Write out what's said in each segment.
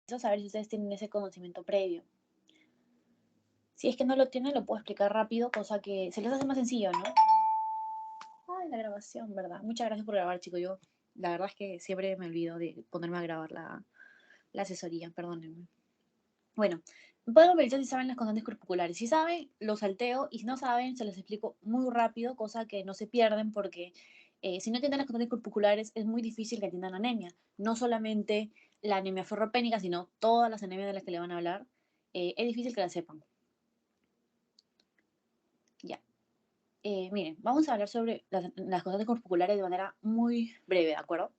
saber si ustedes tienen ese conocimiento previo. Si es que no lo tienen, lo puedo explicar rápido, cosa que se les hace más sencillo, ¿no? Ay, la grabación, ¿verdad? Muchas gracias por grabar, chicos. Yo, la verdad es que siempre me olvido de ponerme a grabar la asesoría, perdónenme. Bueno, pueden verificar si saben las constantes corpusculares. Si saben, los salteo, y si no saben, se les explico muy rápido, cosa que no se pierden, porque si no entienden las constantes corpusculares, es muy difícil que entiendan anemia. No solamente la anemia ferropénica, sino todas las anemias de las que le van a hablar, es difícil que las sepan. Ya. Miren, vamos a hablar sobre las constantes corpusculares de manera muy breve, ¿de acuerdo?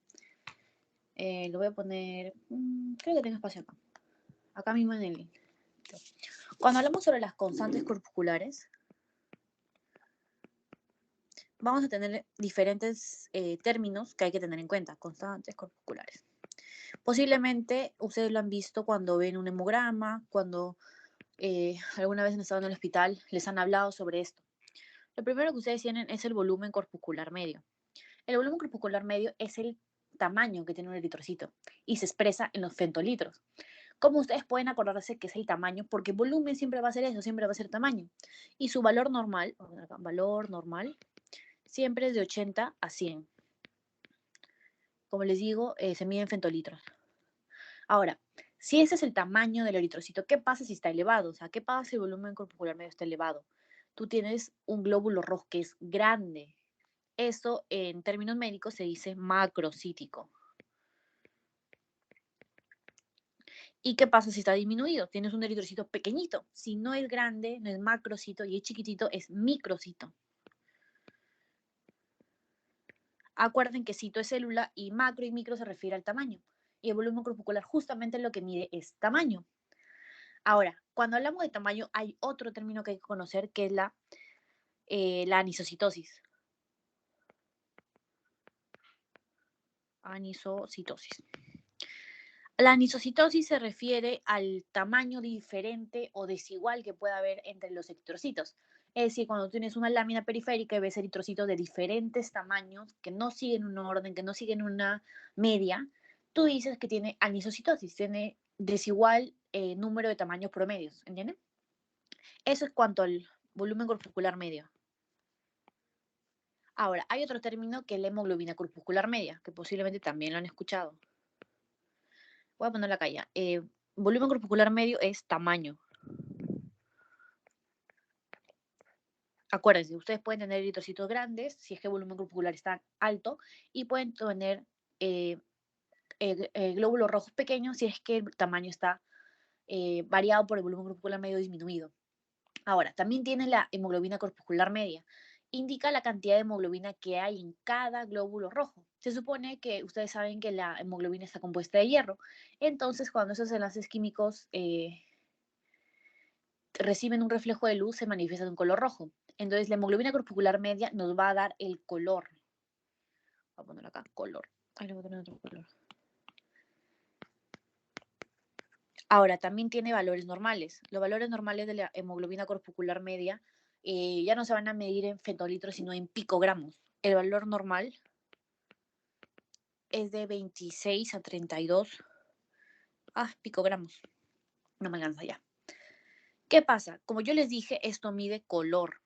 Lo voy a poner, creo que tengo espacio acá. Acá mismo en el link. Cuando hablamos sobre las constantes corpusculares, vamos a tener diferentes términos que hay que tener en cuenta, constantes corpusculares. Posiblemente ustedes lo han visto cuando ven un hemograma, cuando alguna vez han estado en el hospital, les han hablado sobre esto. Lo primero que ustedes tienen es el volumen corpuscular medio. El volumen corpuscular medio es el tamaño que tiene un eritrocito y se expresa en los femtolitros. Como ustedes pueden acordarse que es el tamaño, porque volumen siempre va a ser eso, siempre va a ser tamaño. Y su valor normal, valor normal, siempre es de 80 a 100. Como les digo, se mide en femtolitros. Ahora, si ese es el tamaño del eritrocito, ¿qué pasa si está elevado? O sea, ¿qué pasa si el volumen corpuscular medio está elevado? Tú tienes un glóbulo rojo que es grande. Eso en términos médicos se dice macrocítico. ¿Y qué pasa si está disminuido? Tienes un eritrocito pequeñito. Si no es grande, no es macrocito, y es chiquitito, es microcito. Acuerden que cito es célula y macro y micro se refiere al tamaño. Y el volumen corpuscular justamente lo que mide es tamaño. Ahora, cuando hablamos de tamaño, hay otro término que hay que conocer que es la anisocitosis. Anisocitosis. La anisocitosis se refiere al tamaño diferente o desigual que puede haber entre los eritrocitos. Es decir, cuando tienes una lámina periférica y ves eritrocitos de diferentes tamaños que no siguen un orden, que no siguen una media, tú dices que tiene anisocitosis, tiene desigual número de tamaños promedios, ¿entienden? Eso es cuanto al volumen corpuscular medio. Ahora, hay otro término que es la hemoglobina corpuscular media, que posiblemente también lo han escuchado. Voy a ponerla acá ya. Volumen corpuscular medio es tamaño. Acuérdense, ustedes pueden tener eritrocitos grandes si es que el volumen corpuscular está alto y pueden tener glóbulos rojos pequeños si es que el tamaño está variado por el volumen corpuscular medio disminuido. Ahora, también tiene la hemoglobina corpuscular media. Indica la cantidad de hemoglobina que hay en cada glóbulo rojo. Se supone que ustedes saben que la hemoglobina está compuesta de hierro. Entonces, cuando esos enlaces químicos reciben un reflejo de luz, se manifiesta de un color rojo. Entonces, la hemoglobina corpuscular media nos va a dar el color. Voy a poner acá, color. Ahí le voy a poner otro color. Ahora, también tiene valores normales. Los valores normales de la hemoglobina corpuscular media ya no se van a medir en fetolitros, sino en picogramos. El valor normal es de 26 a 32 picogramos. No me alcanza ya. ¿Qué pasa? Como yo les dije, esto mide color.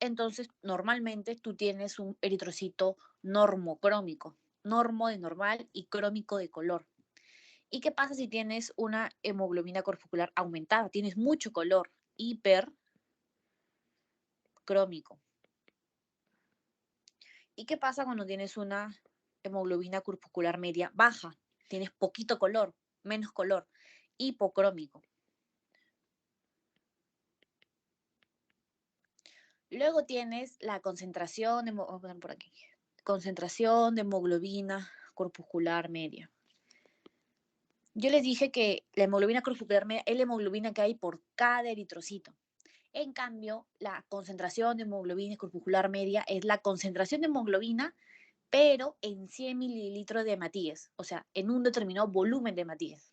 Entonces, normalmente tú tienes un eritrocito normocrómico, normo de normal y crómico de color. ¿Y qué pasa si tienes una hemoglobina corpuscular aumentada? Tienes mucho color, hipercrómico. ¿Y qué pasa cuando tienes una hemoglobina corpuscular media baja? Tienes poquito color, menos color, hipocrómico. Luego tienes la concentración, vamos a poner por aquí, concentración de hemoglobina corpuscular media. Yo les dije que la hemoglobina corpuscular media es la hemoglobina que hay por cada eritrocito. En cambio, la concentración de hemoglobina corpuscular media es la concentración de hemoglobina, pero en 100 mililitros de hematíes, o sea, en un determinado volumen de hematíes.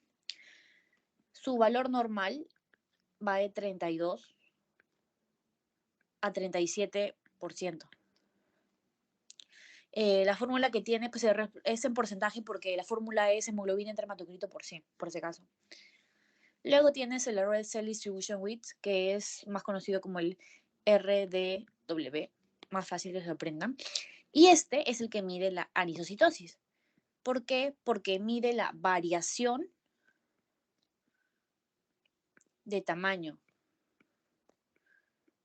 Su valor normal va de 32 a 37%. La fórmula que tiene pues, es en porcentaje porque la fórmula es hemoglobina entre hematocrito por 100, por ese caso. Luego tienes el Red Cell Distribution Width, que es más conocido como el RDW, más fácil que se aprendan. Y este es el que mide la anisocitosis. ¿Por qué? Porque mide la variación de tamaño.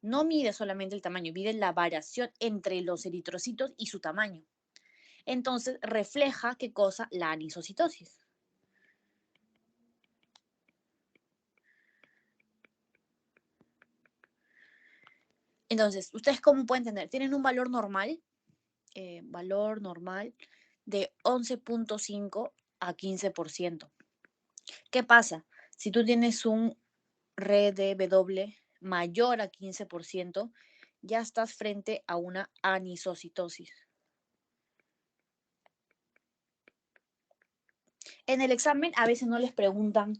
No mide solamente el tamaño, mide la variación entre los eritrocitos y su tamaño. Entonces refleja qué cosa, la anisocitosis. Entonces, ¿ustedes cómo pueden tener? Tienen un valor normal de 11.5 a 15%. ¿Qué pasa? Si tú tienes un RDW mayor a 15%, ya estás frente a una anisocitosis. En el examen a veces no les preguntan,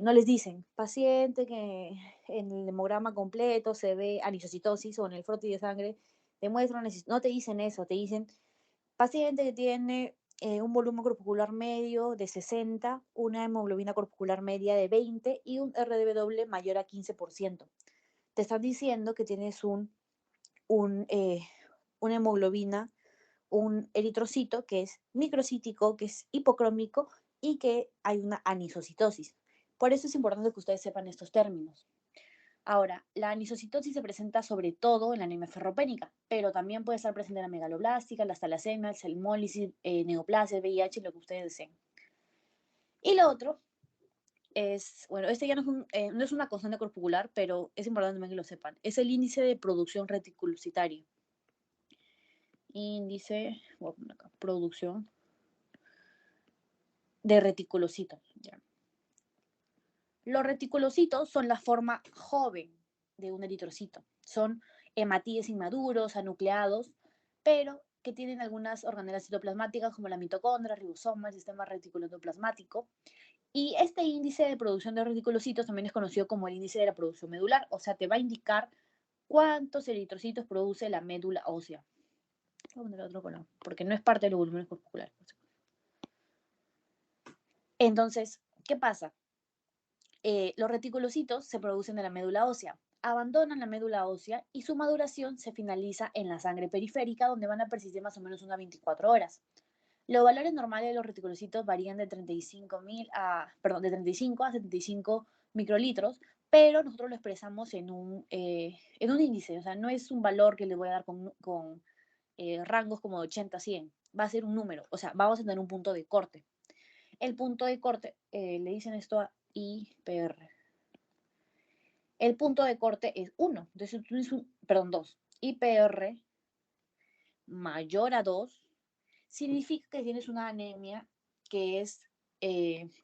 no les dicen, paciente que en el hemograma completo se ve anisocitosis o en el frotis de sangre demuestra no te dicen eso, te dicen paciente que tiene un volumen corpuscular medio de 60, una hemoglobina corpuscular media de 20 y un RDW mayor a 15%. Te están diciendo que tienes una hemoglobina, un eritrocito que es microcítico, que es hipocrómico y que hay una anisocitosis. Por eso es importante que ustedes sepan estos términos. Ahora, la anisocitosis se presenta sobre todo en la anemia ferropénica, pero también puede estar presente en la megaloblástica, las talasemias, el hemólisis, neoplasia, VIH, lo que ustedes deseen. Y lo otro es, bueno, este ya no es una constante corpuscular, pero es importante también que lo sepan. Es el índice de producción reticulocitaria. Índice, voy a poner acá, producción de reticulocitos. Ya. Los reticulocitos son la forma joven de un eritrocito. Son hematíes inmaduros, anucleados, pero que tienen algunas organelas citoplasmáticas como la mitocondria, ribosoma, el sistema reticuloendoplasmático. Y este índice de producción de reticulocitos también es conocido como el índice de la producción medular, o sea, te va a indicar cuántos eritrocitos produce la médula ósea. Voy a poner otro color, porque no es parte de los volúmenes corpusculares. Entonces, ¿qué pasa? Los reticulocitos se producen de la médula ósea, abandonan la médula ósea y su maduración se finaliza en la sangre periférica, donde van a persistir más o menos unas 24 horas. Los valores normales de los reticulocitos varían de 35 a 75 microlitros, pero nosotros lo expresamos en un índice, o sea, no es un valor que le voy a dar con rangos como de 80 a 100, va a ser un número, o sea, vamos a tener un punto de corte. El punto de corte, le dicen esto a IPR. El punto de corte es 1, entonces tú tienes 2. IPR mayor a 2 significa que tienes una anemia que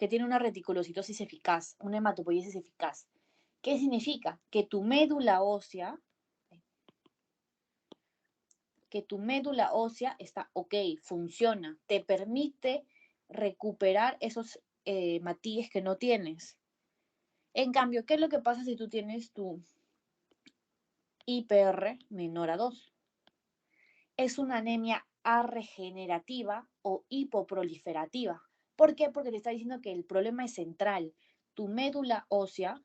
tiene una reticulocitosis eficaz, una hematopoiesis eficaz. ¿Qué significa? Que tu médula ósea está ok, funciona, te permite recuperar esos matíes que no tienes. En cambio, ¿qué es lo que pasa si tú tienes tu IPR menor a 2? Es una anemia arregenerativa o hipoproliferativa. ¿Por qué? Porque te está diciendo que el problema es central. Tu médula ósea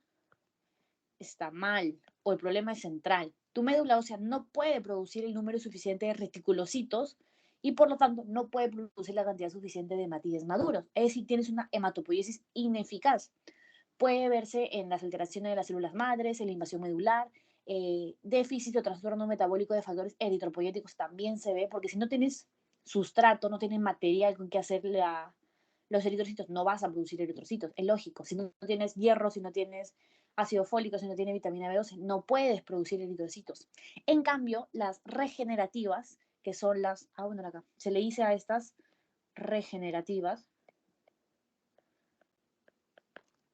está mal o el problema es central. Tu médula ósea no puede producir el número suficiente de reticulocitos y por lo tanto no puede producir la cantidad suficiente de hematíes maduros. Es decir, tienes una hematopoiesis ineficaz. Puede verse en las alteraciones de las células madres, en la invasión medular, déficit o trastorno metabólico de factores eritropoyéticos también se ve, porque si no tienes sustrato, no tienes material con que hacer los eritrocitos, no vas a producir eritrocitos, es lógico. Si no tienes hierro, si no tienes ácido fólico, si no tienes vitamina B12, no puedes producir eritrocitos. En cambio, las regenerativas, que son acá, se le dice a estas regenerativas,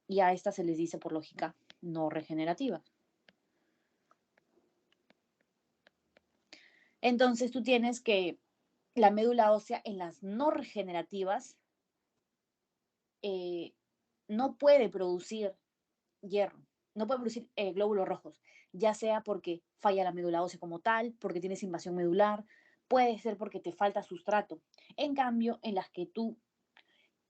y a estas se les dice por lógica no regenerativas. Entonces tú tienes que la médula ósea en las no regenerativas no puede producir hierro, no puede producir glóbulos rojos, ya sea porque falla la médula ósea como tal, porque tienes invasión medular, puede ser porque te falta sustrato. En cambio, en las que tú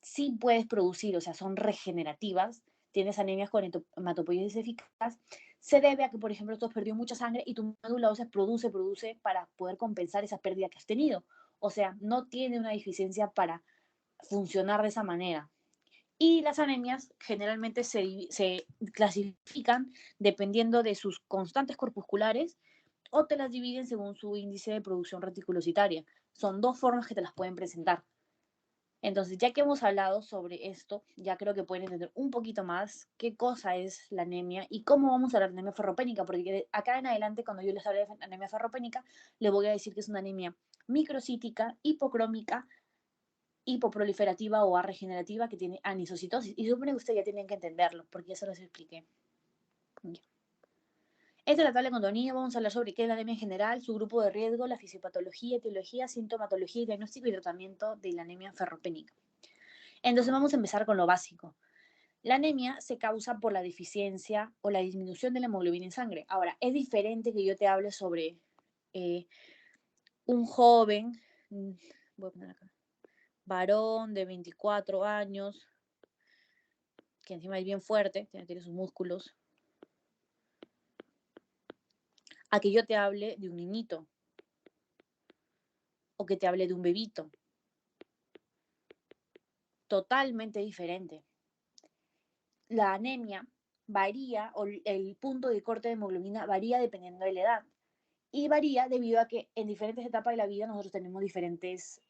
sí puedes producir, o sea, son regenerativas, tienes anemias con hematopoiesis eficaz, se debe a que, por ejemplo, tú has perdido mucha sangre y tu médula ósea produce para poder compensar esa pérdida que has tenido. O sea, no tiene una deficiencia para funcionar de esa manera. Y las anemias generalmente se clasifican dependiendo de sus constantes corpusculares o te las dividen según su índice de producción reticulocitaria. Son dos formas que te las pueden presentar. Entonces, ya que hemos hablado sobre esto, ya creo que pueden entender un poquito más qué cosa es la anemia y cómo vamos a hablar de anemia ferropénica, porque acá en adelante, cuando yo les hable de anemia ferropénica, les voy a decir que es una anemia microcítica, hipocrómica, hipoproliferativa o regenerativa que tiene anisocitosis. Y supone que ustedes ya tienen que entenderlo, porque ya se los expliqué. Ya. Esta es la tabla con Donillo. Vamos a hablar sobre qué es la anemia en general, su grupo de riesgo, la fisiopatología, etiología, sintomatología, diagnóstico y tratamiento de la anemia ferropénica. Entonces vamos a empezar con lo básico. La anemia se causa por la deficiencia o la disminución de la hemoglobina en sangre. Ahora, es diferente que yo te hable sobre un joven, voy a poner acá, varón de 24 años, que encima es bien fuerte, tiene sus músculos, a que yo te hable de un niñito o que te hable de un bebito. Totalmente diferente. La anemia varía, o el punto de corte de hemoglobina varía dependiendo de la edad. Y varía debido a que en diferentes etapas de la vida nosotros tenemos diferentes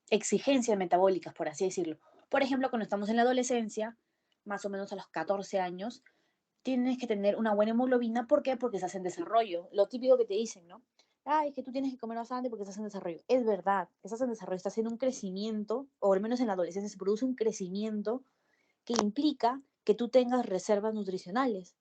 exigencias metabólicas, por así decirlo. Por ejemplo, cuando estamos en la adolescencia, más o menos a los 14 años, tienes que tener una buena hemoglobina. ¿Por qué? Porque estás en desarrollo. Lo típico que te dicen, ¿no? Ay, es que tú tienes que comer bastante porque estás en desarrollo. Es verdad, estás en desarrollo, estás en un crecimiento, o al menos en la adolescencia se produce un crecimiento que implica que tú tengas reservas nutricionales.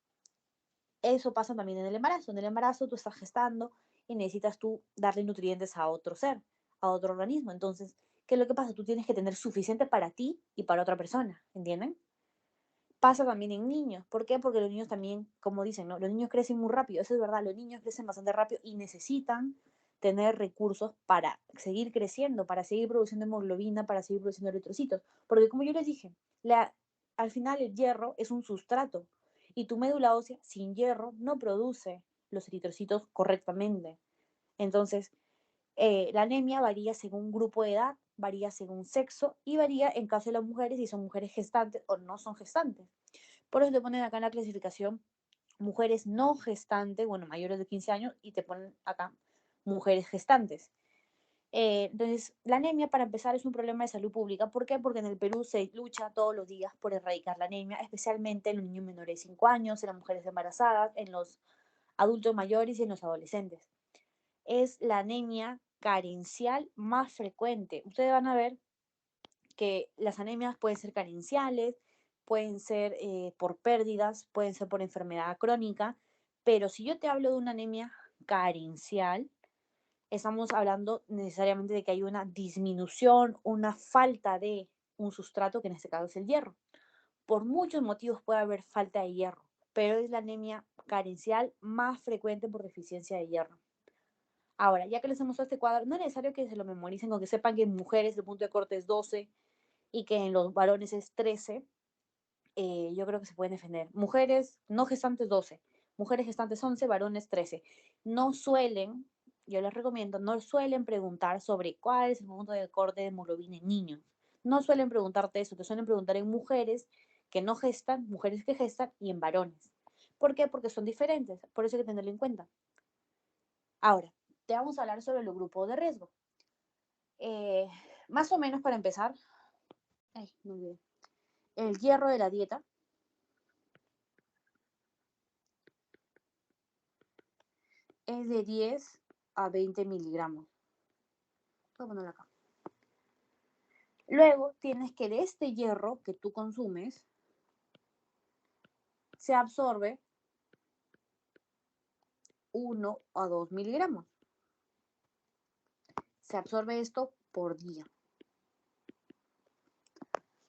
Eso pasa también en el embarazo. En el embarazo tú estás gestando y necesitas tú darle nutrientes a otro ser, a otro organismo. Entonces, ¿qué es lo que pasa? Tú tienes que tener suficiente para ti y para otra persona, ¿entienden? Pasa también en niños. ¿Por qué? Porque los niños también, como dicen, ¿no? Los niños crecen muy rápido. Eso es verdad, los niños crecen bastante rápido y necesitan tener recursos para seguir creciendo, para seguir produciendo hemoglobina, para seguir produciendo eritrocitos. Porque como yo les dije, al final el hierro es un sustrato y tu médula ósea sin hierro no produce los eritrocitos correctamente. Entonces, la anemia varía según grupo de edad, varía según sexo y varía en caso de las mujeres si son mujeres gestantes o no son gestantes. Por eso te ponen acá en la clasificación mujeres no gestantes, bueno, mayores de 15 años, y te ponen acá mujeres gestantes. Entonces, la anemia, para empezar, es un problema de salud pública. ¿Por qué? Porque en el Perú se lucha todos los días por erradicar la anemia, especialmente en los niños menores de 5 años, en las mujeres embarazadas, en los adultos mayores y en los adolescentes. Es la anemia carencial más frecuente. Ustedes van a ver que las anemias pueden ser carenciales, pueden ser por pérdidas, pueden ser por enfermedad crónica, pero si yo te hablo de una anemia carencial, estamos hablando necesariamente de que hay una disminución, una falta de un sustrato, que en este caso es el hierro. Por muchos motivos puede haber falta de hierro, pero es la anemia carencial más frecuente por deficiencia de hierro. Ahora, ya que les hemos mostrado este cuadro, no es necesario que se lo memoricen o que sepan que en mujeres el punto de corte es 12 y que en los varones es 13. Yo creo que se pueden defender. Mujeres no gestantes 12, mujeres gestantes 11, varones 13. No suelen, yo les recomiendo, no suelen preguntar sobre cuál es el punto de corte de hemoglobina en niños. No suelen preguntarte eso, te suelen preguntar en mujeres que no gestan, mujeres que gestan y en varones. ¿Por qué? Porque son diferentes, por eso hay que tenerlo en cuenta. Ahora, te vamos a hablar sobre los grupos de riesgo. Más o menos para empezar, el hierro de la dieta es de 10 a 20 miligramos. Voy a ponerlo acá. Luego tienes que de este hierro que tú consumes, se absorbe 1 a 2 miligramos. Se absorbe esto por día.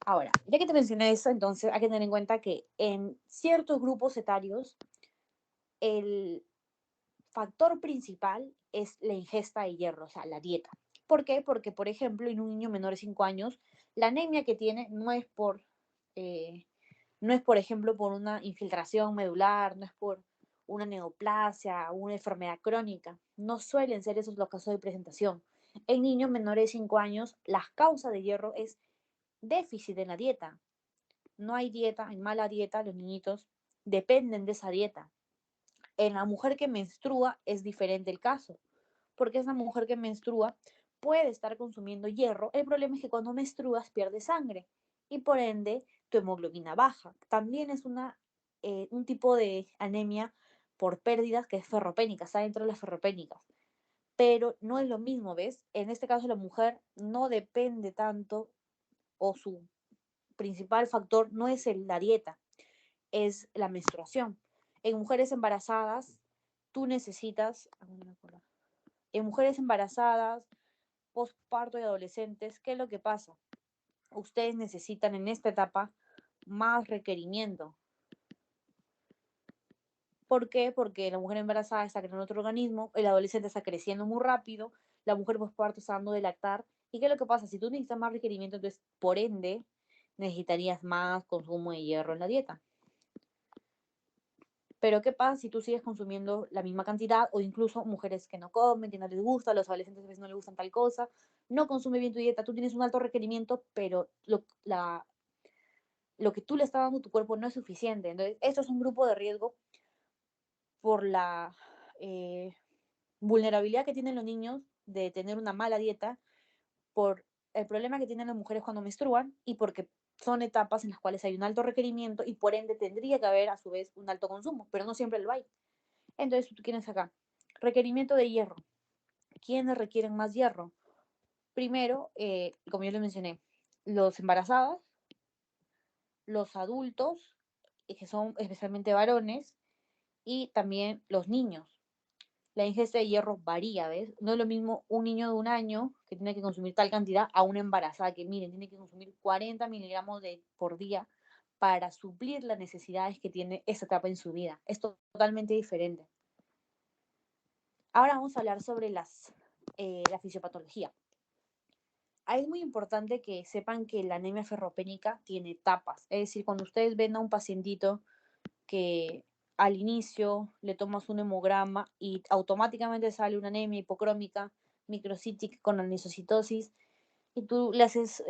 Ahora, ya que te mencioné eso, entonces hay que tener en cuenta que en ciertos grupos etarios factor principal es la ingesta de hierro, o sea, la dieta. ¿Por qué? Porque, por ejemplo, en un niño menor de 5 años, la anemia que tiene no es, por ejemplo, por una infiltración medular, no es por una neoplasia, una enfermedad crónica. No suelen ser esos los casos de presentación. En niños menores de 5 años, las causas de hierro es déficit en la dieta. No hay dieta, hay mala dieta, los niñitos dependen de esa dieta. En la mujer que menstrua es diferente el caso, porque esa mujer que menstrua puede estar consumiendo hierro. El problema es que cuando menstruas pierdes sangre y por ende tu hemoglobina baja. También es un tipo de anemia por pérdidas que es ferropénica, está dentro de las ferropénicas. Pero no es lo mismo, ¿ves? En este caso la mujer no depende tanto o su principal factor no es la dieta, es la menstruación. En mujeres embarazadas, tú necesitas, en mujeres embarazadas, postparto y adolescentes, ¿qué es lo que pasa? Ustedes necesitan en esta etapa más requerimiento. ¿Por qué? Porque la mujer embarazada está creando otro organismo, el adolescente está creciendo muy rápido, la mujer postparto está dando de lactar. ¿Y qué es lo que pasa? Si tú necesitas más requerimiento, entonces, por ende, necesitarías más consumo de hierro en la dieta. Pero ¿qué pasa si tú sigues consumiendo la misma cantidad o incluso mujeres que no comen, que no les gusta, los adolescentes a veces no les gustan tal cosa, no consume bien tu dieta, tú tienes un alto requerimiento, pero lo que tú le estás dando a tu cuerpo no es suficiente. Entonces, esto es un grupo de riesgo por la eh, vulnerabilidad que tienen los niños de tener una mala dieta, por el problema que tienen las mujeres cuando menstruan y porque son etapas en las cuales hay un alto requerimiento y por ende tendría que haber a su vez un alto consumo, pero no siempre lo hay. Entonces, tú tienes acá requerimiento de hierro. ¿Quiénes requieren más hierro? Primero, como yo les mencioné, los embarazados, los adultos, que son especialmente varones, y también los niños. La ingesta de hierro varía, ¿ves? No es lo mismo un niño de 1 año que tiene que consumir tal cantidad a una embarazada que, miren, tiene que consumir 40 miligramos por día para suplir las necesidades que tiene esa etapa en su vida. Es totalmente diferente. Ahora vamos a hablar sobre la fisiopatología. Es muy importante que sepan que la anemia ferropénica tiene etapas. Es decir, cuando ustedes ven a un pacientito que al inicio le tomas un hemograma y automáticamente sale una anemia hipocrómica microcítica con anisocitosis y tú le haces,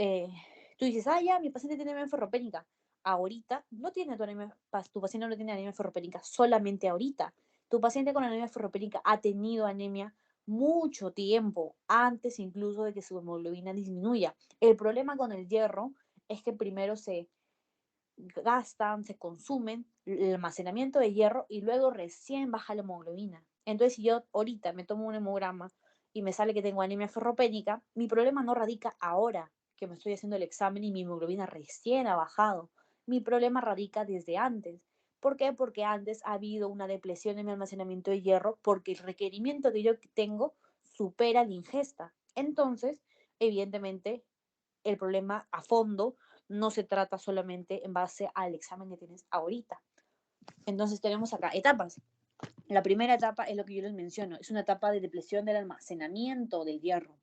tú dices, ya, mi paciente tiene anemia ferropénica. Ahorita no tiene tu paciente no tiene anemia ferropénica, solamente ahorita. Tu paciente con anemia ferropénica ha tenido anemia mucho tiempo, antes incluso de que su hemoglobina disminuya. El problema con el hierro es que primero se gastan, se consumen el almacenamiento de hierro y luego recién baja la hemoglobina. Entonces, si yo ahorita me tomo un hemograma y me sale que tengo anemia ferropénica, mi problema no radica ahora que me estoy haciendo el examen y mi hemoglobina recién ha bajado. Mi problema radica desde antes. ¿Por qué? Porque antes ha habido una depresión en mi almacenamiento de hierro porque el requerimiento que yo tengo supera la ingesta. Entonces, evidentemente, el problema a fondo no se trata solamente en base al examen que tienes ahorita. Entonces tenemos acá etapas. La primera etapa es lo que yo les menciono, es una etapa de depresión del almacenamiento del hierro.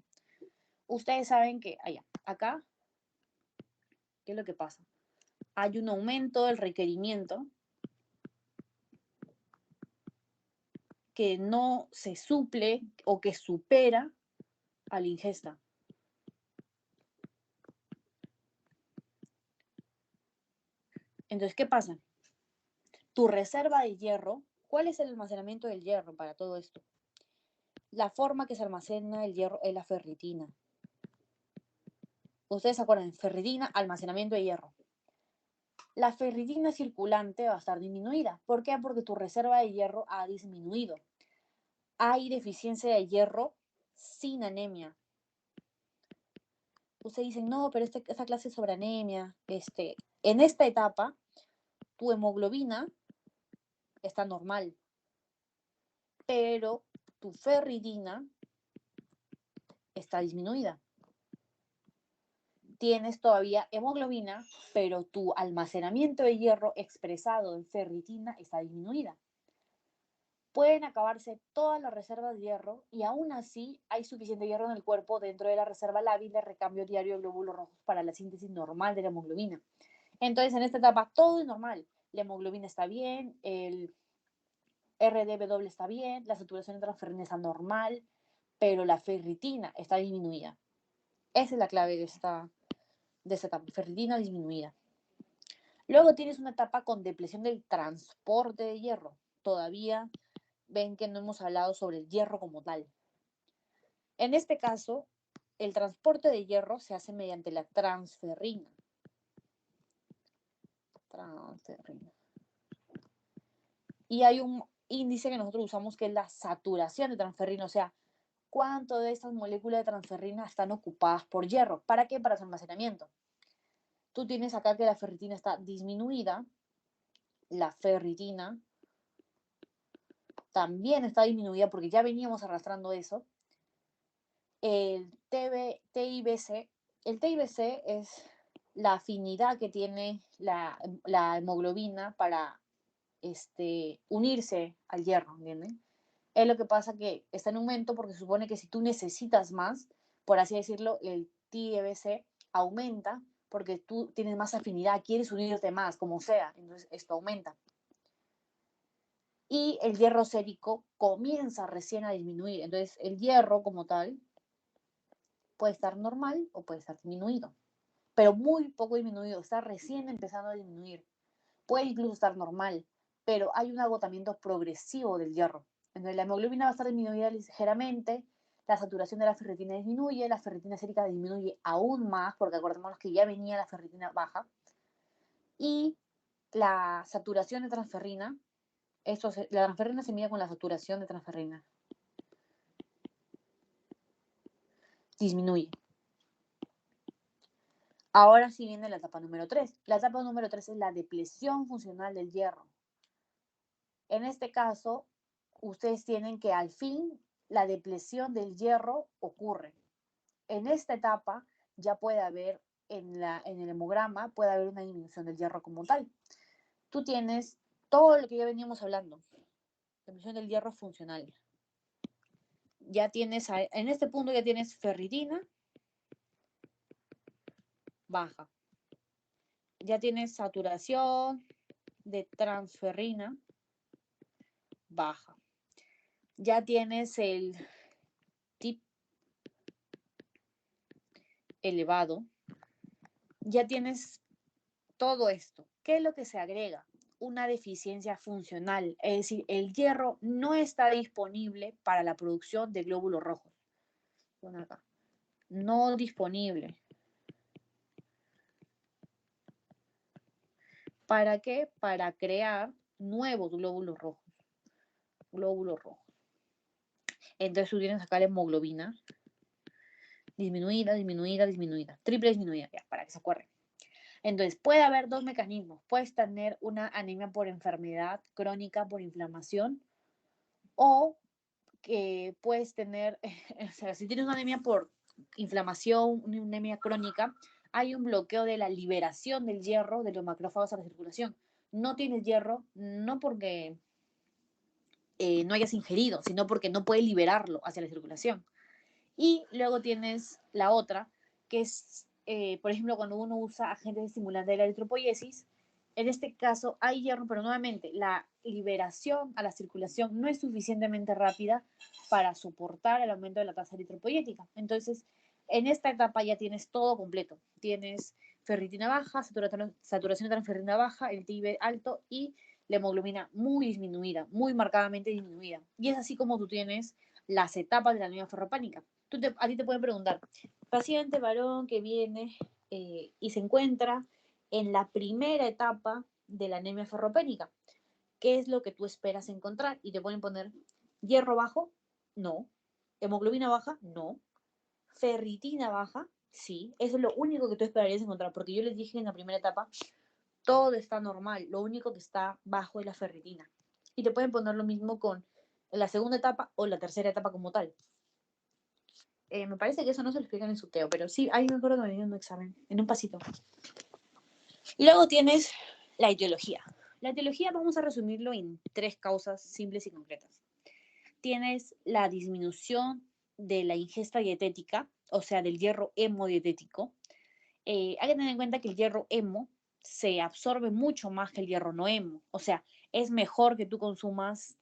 Ustedes saben que acá, ¿qué es lo que pasa? Hay un aumento del requerimiento que no se suple o que supera a la ingesta. Entonces, ¿qué pasa? Tu reserva de hierro, ¿cuál es el almacenamiento del hierro para todo esto? La forma que se almacena el hierro es la ferritina. Ustedes se acuerdan, ferritina, almacenamiento de hierro. La ferritina circulante va a estar disminuida. ¿Por qué? Porque tu reserva de hierro ha disminuido. Hay deficiencia de hierro sin anemia. Ustedes dicen, no, pero esta clase es sobre anemia. En esta etapa, tu hemoglobina está normal, pero tu ferritina está disminuida. Tienes todavía hemoglobina, pero tu almacenamiento de hierro expresado en ferritina está disminuida. pueden acabarse todas las reservas de hierro y aún así hay suficiente hierro en el cuerpo dentro de la reserva lábil de recambio diario de glóbulos rojos para la síntesis normal de la hemoglobina. Entonces, en esta etapa todo es normal. La hemoglobina está bien, el RDW está bien, la saturación de transferrina está normal, pero la ferritina está disminuida. Esa es la clave de esta etapa, ferritina disminuida. Luego tienes una etapa con depleción del transporte de hierro. Todavía ven que no hemos hablado sobre el hierro como tal. En este caso, el transporte de hierro se hace mediante la transferrina. Y hay un índice que nosotros usamos que es la saturación de transferrina, o sea, cuánto de estas moléculas de transferrina están ocupadas por hierro. ¿Para qué? Para su almacenamiento. Tú tienes acá que la ferritina está disminuida, la ferritina también está disminuida porque ya veníamos arrastrando eso. El TIBC, el TIBC es la afinidad que tiene la hemoglobina para unirse al hierro, ¿entienden? Es lo que pasa que está en aumento porque se supone que si tú necesitas más, por así decirlo, el TIBC aumenta porque tú tienes más afinidad, quieres unirte más, como sea, entonces esto aumenta. Y el hierro sérico comienza recién a disminuir, entonces el hierro como tal puede estar normal o puede estar disminuido, pero muy poco disminuido, está recién empezando a disminuir. Puede incluso estar normal, pero hay un agotamiento progresivo del hierro. Entonces la hemoglobina va a estar disminuida ligeramente, la saturación de la ferritina disminuye, la ferritina sérica disminuye aún más, porque acordémonos que ya venía la ferritina baja, y la saturación de transferrina, la transferrina se mide con la saturación de transferrina, disminuye. Ahora sí viene la etapa número 3. La etapa número 3 es la depleción funcional del hierro. En este caso, ustedes tienen que al fin la depleción del hierro ocurre. En esta etapa ya puede haber, en el hemograma, puede haber una disminución del hierro como tal. Tú tienes todo lo que ya veníamos hablando, disminución del hierro funcional. Ya tienes, en este punto ya tienes ferritina baja. Ya tienes saturación de transferrina baja. Ya tienes el TIP elevado. Ya tienes todo esto. ¿Qué es lo que se agrega? Una deficiencia funcional, es decir, el hierro no está disponible para la producción de glóbulos rojos. Pon acá. No disponible. ¿Para qué? Para crear nuevos glóbulos rojos. Glóbulos rojos. Entonces tú tienes acá la hemoglobina disminuida, disminuida, disminuida. Triple disminuida, ya, para que se acuerden. Entonces, puede haber dos mecanismos. Puedes tener una anemia por enfermedad crónica, por inflamación, o que puedes tener, o sea, si tienes una anemia por inflamación, una anemia crónica, hay un bloqueo de la liberación del hierro de los macrófagos a la circulación. No tienes hierro, no porque no hayas ingerido, sino porque no puedes liberarlo hacia la circulación. Y luego tienes la otra, que es, por ejemplo, cuando uno usa agentes estimulantes de la eritropoiesis, en este caso hay hierro, pero nuevamente la liberación a la circulación no es suficientemente rápida para soportar el aumento de la tasa eritropoyética. Entonces, en esta etapa ya tienes todo completo. Tienes ferritina baja, saturación de transferrina baja, el TIB alto y la hemoglobina muy disminuida, muy marcadamente disminuida. Y es así como tú tienes las etapas de la anemia ferropánica. A ti te pueden preguntar, paciente varón que viene y se encuentra en la primera etapa de la anemia ferropénica, ¿qué es lo que tú esperas encontrar? Y te pueden poner hierro bajo, no. Hemoglobina baja, no. Ferritina baja, sí. Eso es lo único que tú esperarías encontrar, porque yo les dije en la primera etapa, todo está normal, lo único que está bajo es la ferritina. Y te pueden poner lo mismo con la segunda etapa o la tercera etapa como tal. Me parece que eso no se lo explican en su teo, pero sí, ahí me acuerdo que me dio un examen, en un pasito. Y luego tienes la etiología. La etiología vamos a resumirlo en 3 causas simples y concretas. tienes la disminución de la ingesta dietética, o sea, del hierro hemodietético. Hay que tener en cuenta que el hierro hemo se absorbe mucho más que el hierro no hemo. O sea, es mejor que tú consumas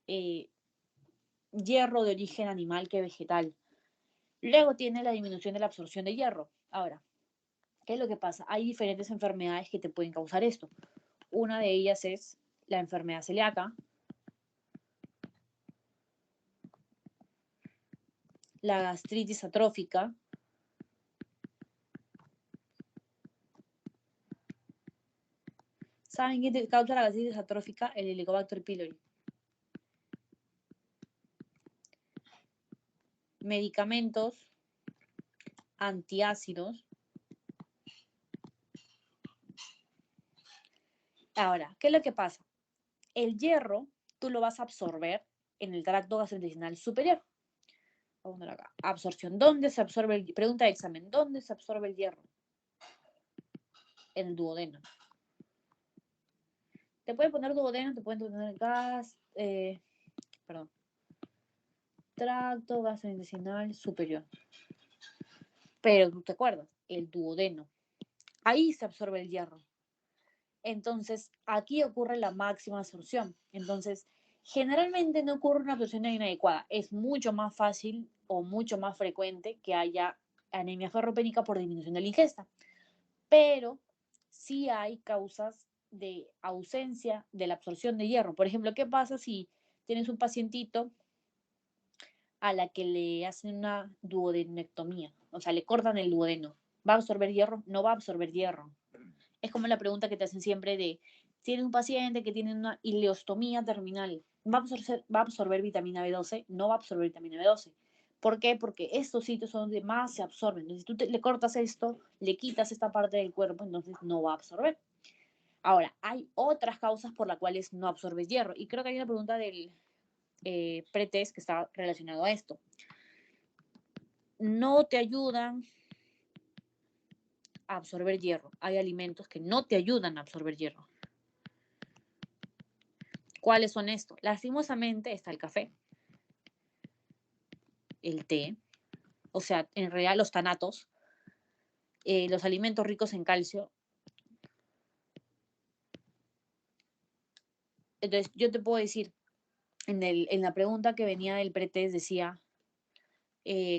hierro de origen animal que vegetal. Luego tiene la disminución de la absorción de hierro. Ahora, ¿qué es lo que pasa? Hay diferentes enfermedades que te pueden causar esto. Una de ellas es la enfermedad celíaca, la gastritis atrófica. ¿Saben qué te causa la gastritis atrófica? El Helicobacter pylori. Medicamentos antiácidos. Ahora, ¿qué es lo que pasa? El hierro tú lo vas a absorber en el tracto gastrointestinal superior. Vamos a poner acá. Absorción. ¿Dónde se absorbe el pregunta de examen? ¿Dónde se absorbe el hierro? En el duodeno. Te pueden poner duodeno, te pueden poner gas, perdón, tracto gastrointestinal superior. Pero tú te acuerdas, el duodeno. Ahí se absorbe el hierro. Entonces, aquí ocurre la máxima absorción. Entonces, generalmente no ocurre una absorción inadecuada. Es mucho más fácil o mucho más frecuente que haya anemia ferropénica por disminución de la ingesta. Pero sí hay causas de ausencia de la absorción de hierro. Por ejemplo, ¿qué pasa si tienes un pacientito a la que le hacen una duodenectomía? O sea, le cortan el duodeno. ¿Va a absorber hierro? No va a absorber hierro. Es como la pregunta que te hacen siempre de, tienes un paciente que tiene una ileostomía terminal, ¿va a absorber vitamina B12? No va a absorber vitamina B12. ¿Por qué? Porque estos sitios son donde más se absorben. Entonces, si tú le cortas esto, le quitas esta parte del cuerpo, entonces no va a absorber. Ahora, hay otras causas por las cuales no absorbes hierro. Y creo que hay una pregunta del pretest que está relacionado a esto. No te ayudan a absorber hierro. Hay alimentos que no te ayudan a absorber hierro. ¿Cuáles son estos? Lastimosamente está el café, el té, o sea, en realidad los tanatos, los alimentos ricos en calcio. Entonces, yo te puedo decir, en la pregunta que venía del pretest decía,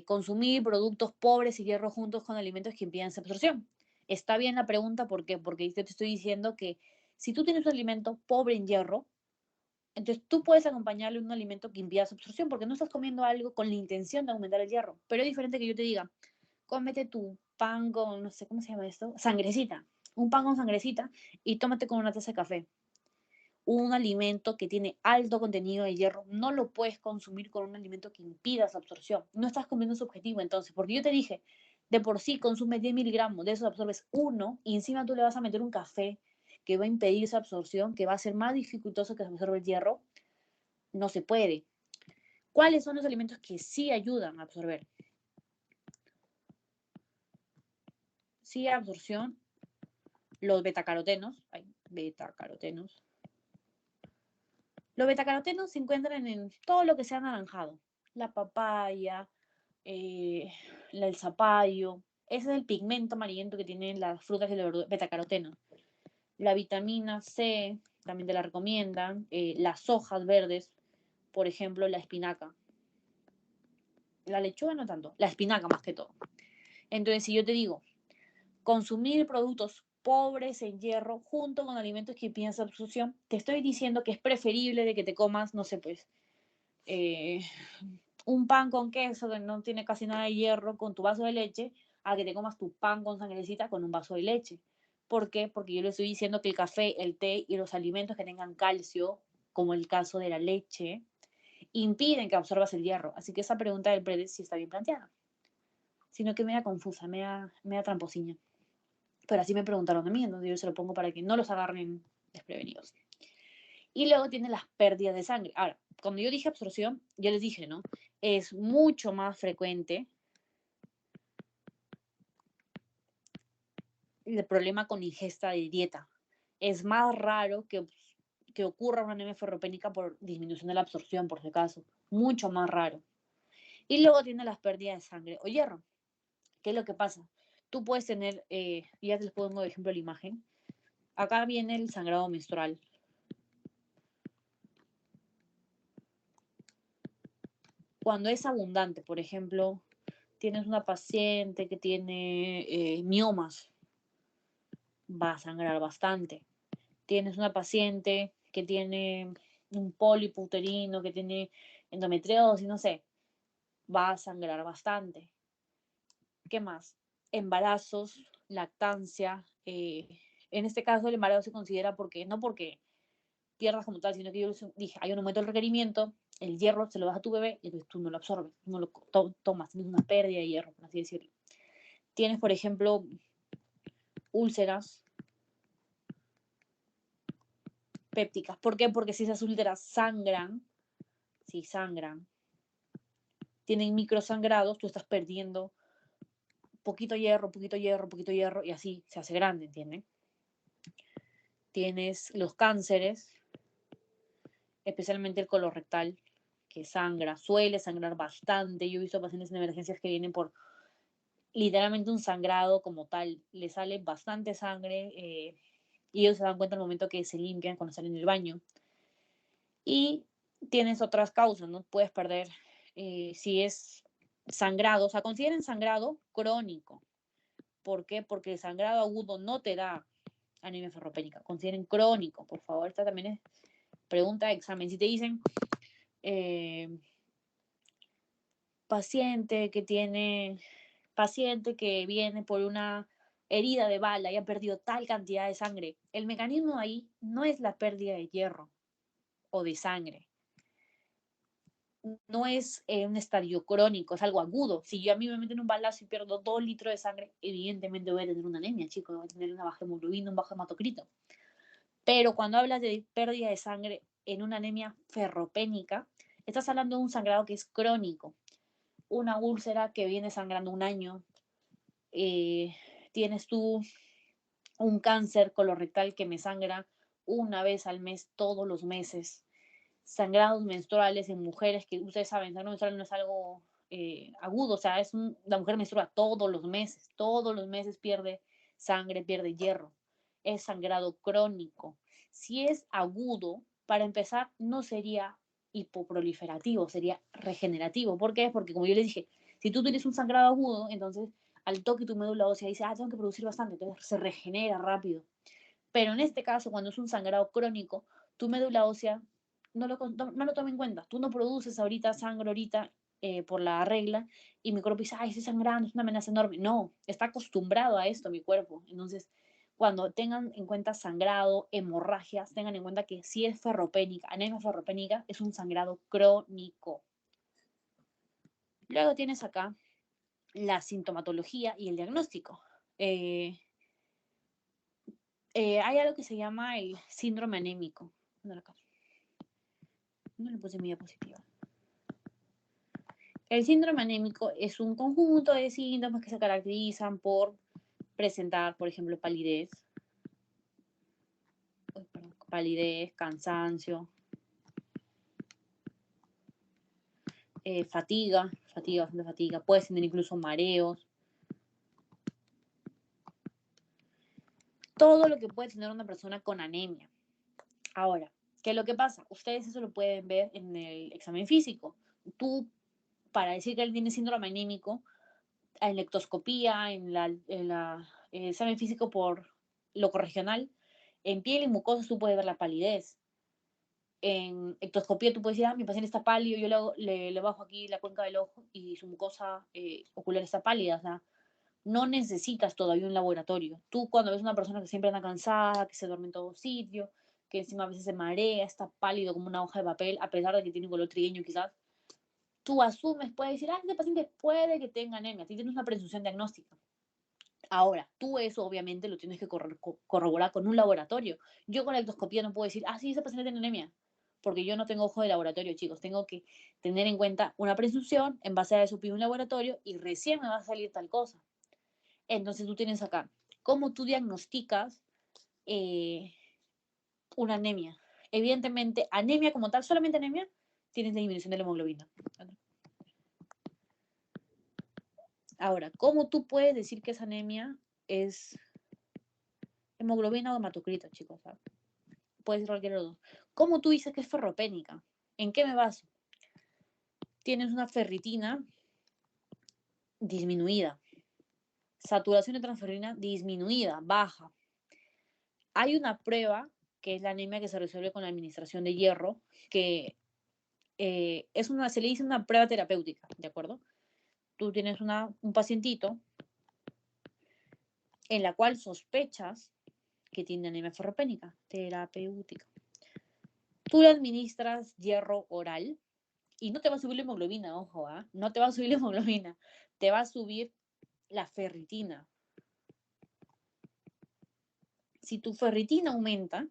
consumir productos pobres y hierro juntos con alimentos que impidan esa absorción. Está bien la pregunta, ¿por qué? Porque yo te estoy diciendo que si tú tienes un alimento pobre en hierro, entonces tú puedes acompañarle un alimento que impida su absorción, porque no estás comiendo algo con la intención de aumentar el hierro. Pero es diferente que yo te diga, cómete tu pan con, no sé cómo se llama esto, sangrecita, un pan con sangrecita y tómate con una taza de café. Un alimento que tiene alto contenido de hierro no lo puedes consumir con un alimento que impida su absorción. No estás cumpliendo su objetivo entonces, porque yo te dije, de por sí consumes 10 miligramos, de eso absorbes uno y encima tú le vas a meter un café que va a impedir esa absorción, que va a ser más dificultoso que se absorba el hierro. No se puede. ¿Cuáles son los alimentos que sí ayudan a absorber? Sí, absorción, los betacarotenos, hay betacarotenos. Los betacarotenos se encuentran en todo lo que sea anaranjado, la papaya, eh, el zapallo, ese es el pigmento amarillento que tienen las frutas y los verduras, betacaroteno. La vitamina C también te la recomiendan, las hojas verdes, por ejemplo, la espinaca. La lechuga no tanto, la espinaca más que todo. Entonces, si yo te digo, consumir productos pobres en hierro junto con alimentos que impiden su absorción, te estoy diciendo que es preferible de que te comas, no sé, pues, eh, un pan con queso que no tiene casi nada de hierro con tu vaso de leche, a que te comas tu pan con sangrecita con un vaso de leche. ¿Por qué? Porque yo le estoy diciendo que el café, el té y los alimentos que tengan calcio, como el caso de la leche, impiden que absorbas el hierro. Así que esa pregunta del predis sí está bien planteada. Sino que me da confusa, me da tramposiña. Pero así me preguntaron a mí, entonces yo se lo pongo para que no los agarren desprevenidos. Y luego tiene las pérdidas de sangre. Ahora, cuando yo dije absorción, yo les dije, ¿no? Es mucho más frecuente el problema con ingesta de dieta. Es más raro que que ocurra una anemia ferropénica por disminución de la absorción, por si acaso. Mucho más raro. Y luego tiene las pérdidas de sangre o hierro. ¿Qué es lo que pasa? Tú puedes tener, ya te les pongo de ejemplo la imagen. Acá viene el sangrado menstrual. Cuando es abundante, por ejemplo, tienes una paciente que tiene miomas, va a sangrar bastante. Tienes una paciente que tiene un pólipo uterino, que tiene endometriosis, no sé, va a sangrar bastante. ¿Qué más? Embarazos, lactancia. En este caso el embarazo se considera porque, no porque pierdas como tal, sino que yo dije, hay un aumento del requerimiento, el hierro se lo das a tu bebé y entonces tú no lo absorbes, no lo tomas, tienes una pérdida de hierro, por así decirlo. Tienes, por ejemplo, úlceras pépticas. ¿Por qué? Porque si esas úlceras sangran, si sangran, tienen microsangrados, tú estás perdiendo poquito hierro, poquito hierro, poquito hierro, y así se hace grande, ¿entienden? Tienes los cánceres, especialmente el colorectal, que sangra, suele sangrar bastante. Yo he visto pacientes en emergencias que vienen por literalmente un sangrado como tal, le sale bastante sangre y ellos se dan cuenta al momento que se limpian cuando salen del baño. Y tienes otras causas, ¿no? Puedes perder, si es sangrado, o sea, consideren sangrado crónico. ¿Por qué? Porque el sangrado agudo no te da anemia ferropénica. Consideren crónico, por favor. Esta también es pregunta de examen. Si te dicen paciente que tiene, paciente que viene por una herida de bala y ha perdido tal cantidad de sangre, el mecanismo ahí no es la pérdida de hierro o de sangre. No es un estadio crónico, es algo agudo. Si yo a mí me meten un balazo y pierdo 2 litros de sangre, evidentemente voy a tener una anemia, chicos, voy a tener una baja hemoglobina, un bajo hematocrito. Pero cuando hablas de pérdida de sangre en una anemia ferropénica, estás hablando de un sangrado que es crónico. Una úlcera que viene sangrando un año, tienes tú un cáncer colorectal que me sangra una vez al mes, todos los meses, sangrados menstruales en mujeres que ustedes saben, sangrado menstrual no es algo agudo, o sea, la mujer menstrua todos los meses pierde sangre, pierde hierro, es sangrado crónico. Si es agudo, para empezar, no sería hipoproliferativo, sería regenerativo. ¿Por qué? Porque como yo les dije, si tú tienes un sangrado agudo, entonces al toque tu médula ósea dice, tengo que producir bastante, entonces se regenera rápido. Pero en este caso, cuando es un sangrado crónico, tu médula ósea no lo toma en cuenta. Tú no produces ahorita sangre ahorita por la regla y mi cuerpo dice, estoy sangrando, es una amenaza enorme. No, está acostumbrado a esto mi cuerpo. Entonces, cuando tengan en cuenta sangrado, hemorragias, tengan en cuenta que si es ferropénica, anemia ferropénica, es un sangrado crónico. Luego tienes acá la sintomatología y el diagnóstico. Hay algo que se llama el síndrome anémico. No le puse mi diapositiva. El síndrome anémico es un conjunto de síntomas que se caracterizan por presentar, por ejemplo, palidez, cansancio, bastante fatiga, puedes tener incluso mareos, todo lo que puede tener una persona con anemia. Ahora, ¿qué es lo que pasa? Ustedes eso lo pueden ver en el examen físico. Tú, para decir que él tiene síndrome anémico, en lectoscopía, en el examen físico por lo corregional, en piel y mucosas tú puedes ver la palidez. En ectoscopía tú puedes decir, mi paciente está pálido, yo le bajo aquí la cuenca del ojo y su mucosa ocular está pálida. O sea, no necesitas todavía un laboratorio. Tú cuando ves una persona que siempre anda cansada, que se duerme en todo sitio, que encima a veces se marea, está pálido como una hoja de papel, a pesar de que tiene un color trigueño quizás, tú asumes, puedes decir, este paciente puede que tenga anemia, tú tienes una presunción diagnóstica. Ahora, tú eso obviamente lo tienes que corroborar con un laboratorio. Yo con la ectoscopía no puedo decir, sí, ese paciente tiene anemia, porque yo no tengo ojo de laboratorio, chicos. Tengo que tener en cuenta una presunción, en base a eso pido un laboratorio y recién me va a salir tal cosa. Entonces tú tienes acá, ¿cómo tú diagnosticas una anemia? Evidentemente, anemia como tal, solamente anemia, tienes la disminución de la hemoglobina. Ahora, ¿cómo tú puedes decir que esa anemia es hemoglobina o hematocrito, chicos? ¿Sabes? Puede ser cualquiera de los dos. ¿Cómo tú dices que es ferropénica? ¿En qué me baso? Tienes una ferritina disminuida, saturación de transferrina disminuida, baja. Hay una prueba, que es la anemia que se resuelve con la administración de hierro, que se le dice una prueba terapéutica, ¿de acuerdo? Tú tienes un pacientito en la cual sospechas que tiene anemia ferropénica, terapéutica. Tú le administras hierro oral y no te va a subir la hemoglobina, ojo, ¿ah? No te va a subir la hemoglobina, te va a subir la ferritina. Si tu ferritina aumenta,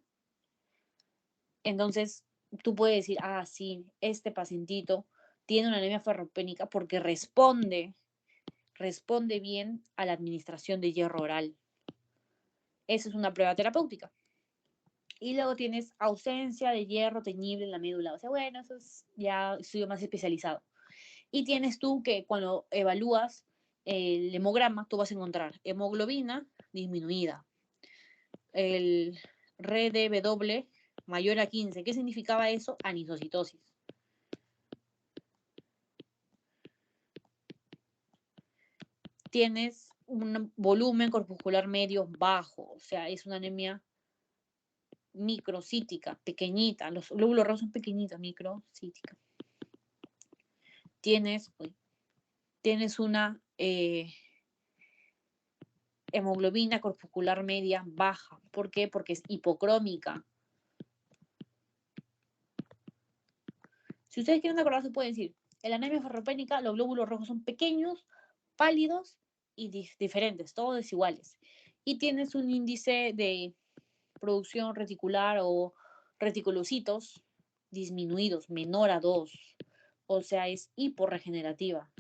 entonces tú puedes decir, ah, sí, este pacientito tiene una anemia ferropénica porque responde bien a la administración de hierro oral. Esa es una prueba terapéutica. Y luego tienes ausencia de hierro teñible en la médula. O sea, bueno, eso es ya estudio más especializado. Y tienes tú que cuando evalúas el hemograma, tú vas a encontrar hemoglobina disminuida, el RDW mayor a 15. ¿Qué significaba eso? Anisocitosis. Tienes un volumen corpuscular medio bajo, o sea, es una anemia microcítica, pequeñita. Los glóbulos rojos son pequeñitos, microcítica. Tienes una hemoglobina corpuscular media baja. ¿Por qué? Porque es hipocrómica. Si ustedes quieren acordarse, pueden decir, en la anemia ferropénica los glóbulos rojos son pequeños, pálidos y diferentes, todos desiguales. Y tienes un índice de producción reticular o reticulocitos disminuidos, menor a 2. O sea, es hiporregenerativa.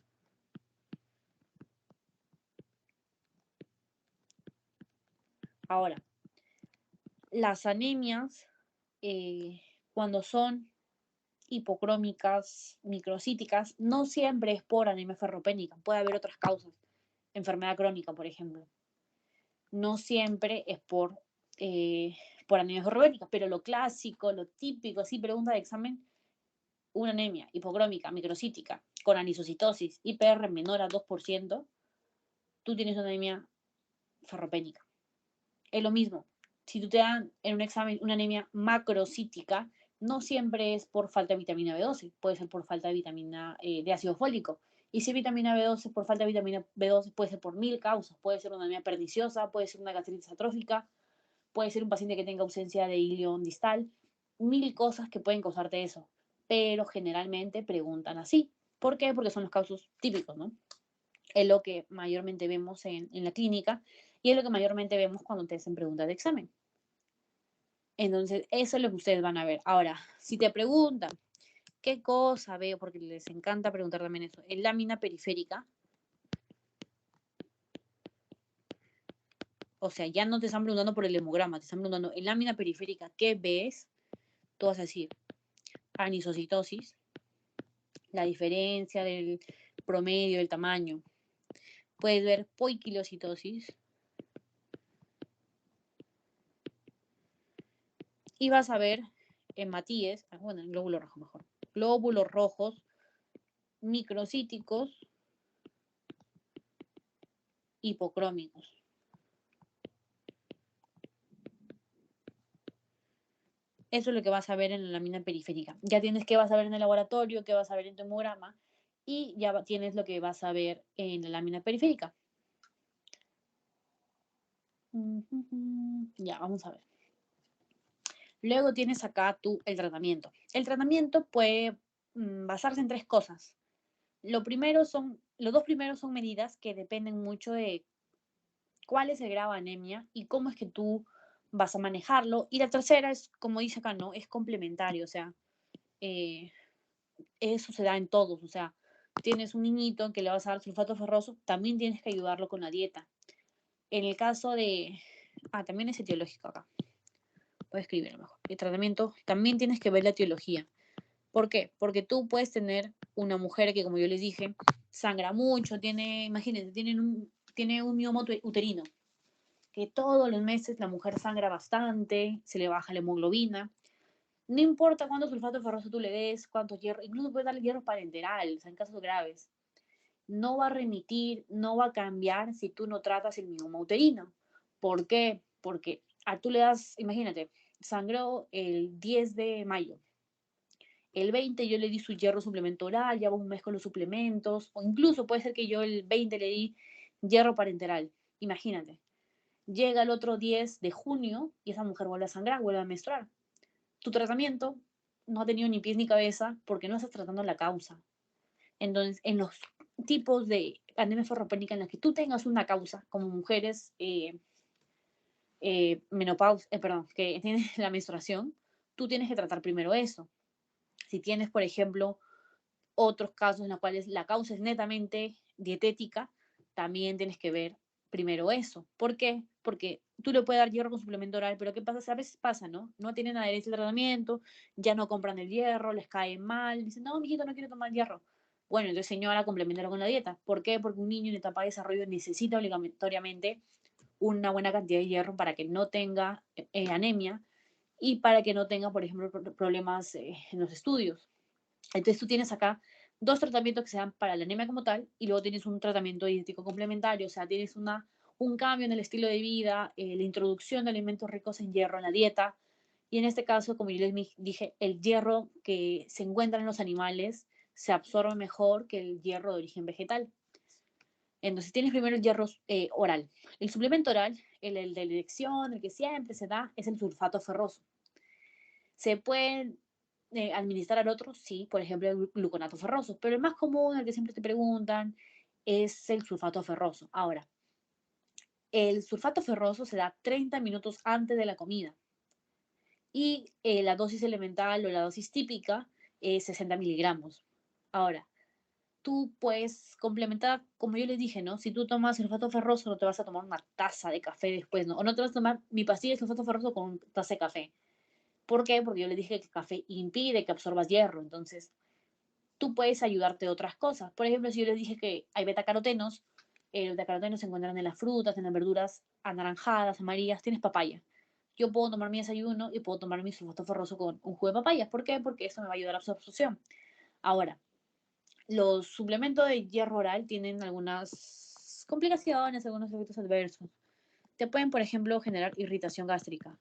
Ahora, las anemias, cuando son hipocrómicas, microcíticas, no siempre es por anemia ferropénica, puede haber otras causas, enfermedad crónica, por ejemplo. No siempre es por anemia ferropénica, pero lo clásico, lo típico, así pregunta de examen, una anemia hipocrómica, microcítica, con anisocitosis, IPR menor a 2%, tú tienes una anemia ferropénica. Es lo mismo, si tú te dan en un examen una anemia macrocítica, no siempre es por falta de vitamina B12, puede ser por falta de vitamina de ácido fólico. Y si vitamina B12 por falta de vitamina B12 puede ser por 1000 causas, puede ser una anemia perniciosa, puede ser una gastritis atrófica, puede ser un paciente que tenga ausencia de ilion distal, 1000 cosas que pueden causarte eso, pero generalmente preguntan así. ¿Por qué? Porque son los casos típicos, ¿no? Es lo que mayormente vemos en la clínica y es lo que mayormente vemos cuando te hacen preguntas de examen. Entonces, eso es lo que ustedes van a ver. Ahora, si te preguntan qué cosa veo, porque les encanta preguntar también eso, en lámina periférica, o sea, ya no te están preguntando por el hemograma, te están preguntando en lámina periférica, ¿qué ves? Tú vas a decir anisocitosis, la diferencia del promedio, del tamaño. Puedes ver poiquilocitosis, y vas a ver hematíes, bueno, en glóbulos rojos mejor, glóbulos rojos microcíticos hipocrómicos. Eso es lo que vas a ver en la lámina periférica. Ya tienes qué vas a ver en el laboratorio, qué vas a ver en tu hemograma y ya tienes lo que vas a ver en la lámina periférica. Ya, vamos a ver. Luego tienes acá el tratamiento. El tratamiento puede basarse en 3 cosas. Los dos primeros son medidas que dependen mucho de cuál es el grado de anemia y cómo es que tú vas a manejarlo. Y la tercera es, como dice acá, ¿no? Es complementario, o sea, eso se da en todos, o sea, tienes un niñito que le vas a dar sulfato ferroso, también tienes que ayudarlo con la dieta. En el caso de... también es etiológico acá. Voy a escribirlo mejor. El tratamiento, también tienes que ver la etiología. ¿Por qué? Porque tú puedes tener una mujer que, como yo les dije, sangra mucho, imagínense, tiene un mioma uterino, que todos los meses la mujer sangra bastante, se le baja la hemoglobina. No importa cuánto sulfato ferroso tú le des, cuánto hierro, incluso puedes darle hierro parenteral, o sea, en casos graves. No va a remitir, no va a cambiar si tú no tratas el mioma uterino. ¿Por qué? Porque tú le das, imagínate, sangró el 10 de mayo. El 20 yo le di su hierro suplemento oral, llevo un mes con los suplementos, o incluso puede ser que yo el 20 le di hierro parenteral. Imagínate. Llega el otro 10 de junio y esa mujer vuelve a sangrar, vuelve a menstruar. Tu tratamiento no ha tenido ni pies ni cabeza porque no estás tratando la causa. Entonces, en los tipos de anemia ferropénica en las que tú tengas una causa, como mujeres perdón, que tienen la menstruación, tú tienes que tratar primero eso. Si tienes, por ejemplo, otros casos en los cuales la causa es netamente dietética, también tienes que ver primero eso. ¿Por qué? Porque tú le puedes dar hierro con suplemento oral, pero ¿qué pasa? A veces pasa, ¿no? No tienen adherencia al tratamiento, ya no compran el hierro, les cae mal, dicen, no, mijito, no quiero tomar hierro. Bueno, entonces, señora, complementalo con la dieta. ¿Por qué? Porque un niño en etapa de desarrollo necesita obligatoriamente una buena cantidad de hierro para que no tenga anemia y para que no tenga, por ejemplo, problemas en los estudios. Entonces tú tienes acá dos tratamientos que se dan para la anemia como tal y luego tienes un tratamiento dietético complementario, o sea, tienes un cambio en el estilo de vida, la introducción de alimentos ricos en hierro en la dieta y en este caso, como yo les dije, el hierro que se encuentra en los animales se absorbe mejor que el hierro de origen vegetal. Entonces tienes primero el hierro oral. El suplemento oral, el de elección, el que siempre se da, es el sulfato ferroso. Se puede administrar al otro, sí, por ejemplo, el gluconato ferroso, pero el más común, el que siempre te preguntan, es el sulfato ferroso. Ahora, el sulfato ferroso se da 30 minutos antes de la comida y la dosis elemental o la dosis típica es 60 miligramos. Ahora, tú puedes complementar, como yo les dije, ¿no? Si tú tomas sulfato ferroso, no te vas a tomar una taza de café después, ¿no? O no te vas a tomar mi pastilla de sulfato ferroso con taza de café. ¿Por qué? Porque yo les dije que el café impide que absorbas hierro. Entonces, tú puedes ayudarte de otras cosas. Por ejemplo, si yo les dije que hay betacarotenos, los betacarotenos se encuentran en las frutas, en las verduras anaranjadas, amarillas, tienes papaya. Yo puedo tomar mi desayuno y puedo tomar mi sulfato ferroso con un jugo de papaya. ¿Por qué? Porque eso me va a ayudar a la absorción. Ahora, los suplementos de hierro oral tienen algunas complicaciones, algunos efectos adversos. Te pueden, por ejemplo, generar irritación gástrica.